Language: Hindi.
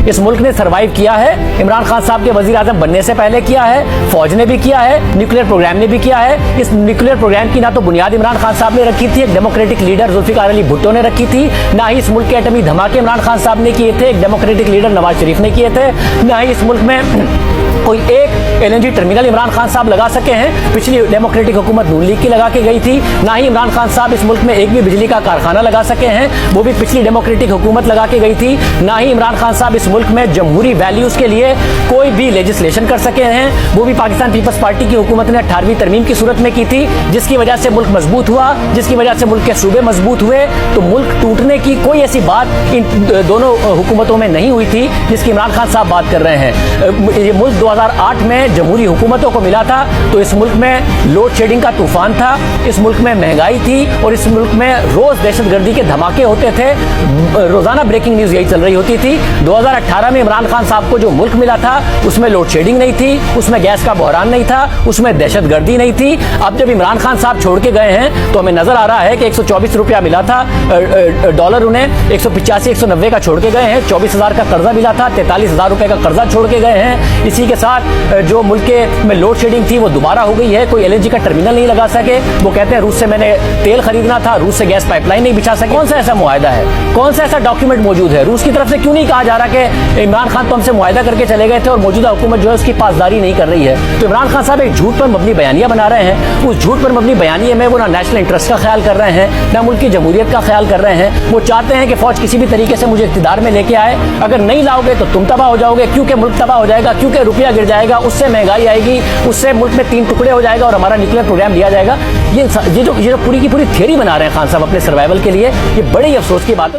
इस मुल्क ने सर्वाइव किया है। इमरान खान साहब के वजीर आजम बनने से पहले किया है, फौज ने भी किया है, न्यूक्लियर प्रोग्राम ने भी किया है। इस न्यूक्लियर प्रोग्राम की ना तो बुनियाद इमरान खान साहब ने रखी थी, एक डेमोक्रेटिक लीडर जुल्फिकार अली भुट्टो ने रखी थी, ना ही इस मुल्क के एटमी धमाके इमरान खान साहब ने किए थे, एक डेमोक्रेटिक लीडर नवाज शरीफ ने किए थे, ना ही इस मुल्क में कोई एक एलएनजी टर्मिनल इमरान खान साहब लगा सके हैं। पिछली डेमोक्रेटिक हुकूमत नून लीग की लगा के गई थी। ना ही इमरान खान साहब इस मुल्क में एक भी बिजली का कारखाना लगा सके हैं, वो भी पिछली डेमोक्रेटिक हुकूमत लगा के गई थी। ना ही इमरान खान साहब इस मुल्क में जमहूरी वैल्यूज के लिए कोई भी लेजिस्लेशन कर सके हैं, वो भी पाकिस्तान पीपल्स पार्टी की हुकूमत ने 18वीं तरमीम की सूरत में की थी, जिसकी वजह से मुल्क मजबूत हुआ, जिसकी वजह से मुल्क के सूबे मजबूत हुए। तो मुल्क टूटने की कोई ऐसी बात इन दोनों हुकूमतों में नहीं हुई थी जिसकी इमरान खान साहब बात कर रहे हैं। ये मुल्क 2008 में जमहूरी हुकूमतों को मिला था तो इस मुल्क में लोड शेडिंग का तूफान था, इस मुल्क में महंगाई थी और इस मुल्क में रोज दहशतगर्दी के धमाके होते थे। रोजाना ब्रेकिंग न्यूज यही चल रही होती थी। 2018 में इमरान खान साहब को जो मुल्क मिला था उसमें लोड शेडिंग नहीं थी, उसमें गैस का बहरान नहीं था, उसमें दहशतगर्दी नहीं थी। अब जब इमरान खान साहब छोड़ के गए हैं तो हमें नजर आ रहा है कि 124 रुपया मिला था डॉलर, उन्हें 185 190 का छोड़ के गए हैं। 24,000 का कर्जा मिला था, 43,000 रुपए का कर्जा छोड़ के गए हैं। इसी के साथ जो मुल्क में लोड शेडिंग थी वो दोबारा हो गई है। कोई एलएनजी का टर्मिनल नहीं लगा सके। वो कहते हैं रूस से मैंने तेल खरीदना था, रूस से गैस पाइपलाइन नहीं बिछा सके। कौन सा ऐसा मुआहदा है, कौन सा ऐसा डॉक्यूमेंट मौजूद है? रूस की तरफ से क्यों नहीं कहा जा रहा कि इमरान खान तो हमसे मुआहदा करके चले गए थे और मौजूदा हुकूमत जो है उसकी पासदारी नहीं कर रही है? तो इमरान खान साहब एक झूठ पर मबनी बयानियां बना रहे हैं। उस झूठ पर मबनी बयानिए में वो ना नेशनल इंटरेस्ट का ख्याल कर रहे हैं, ना मुल्क की जमहूरियत का ख्याल कर रहे हैं। वो चाहते हैं कि फौज किसी भी तरीके से मुझे इक़्तिदार में लेके आए, अगर नहीं लाओगे तो तुम तबाह हो जाओगे, क्योंकि मुल्क तबाह हो जाएगा, क्योंकि रुपया गिर जाएगा, उससे महंगाई आएगी, उससे मुल्क में 3 टुकड़े हो जाएगा और हमारा न्यूक्लियर प्रोग्राम लिया जाएगा। ये जो पूरी की पूरी थियरी बना रहे हैं खान साहब अपने सर्वाइवल के लिए, ये बड़ी अफसोस की बात है।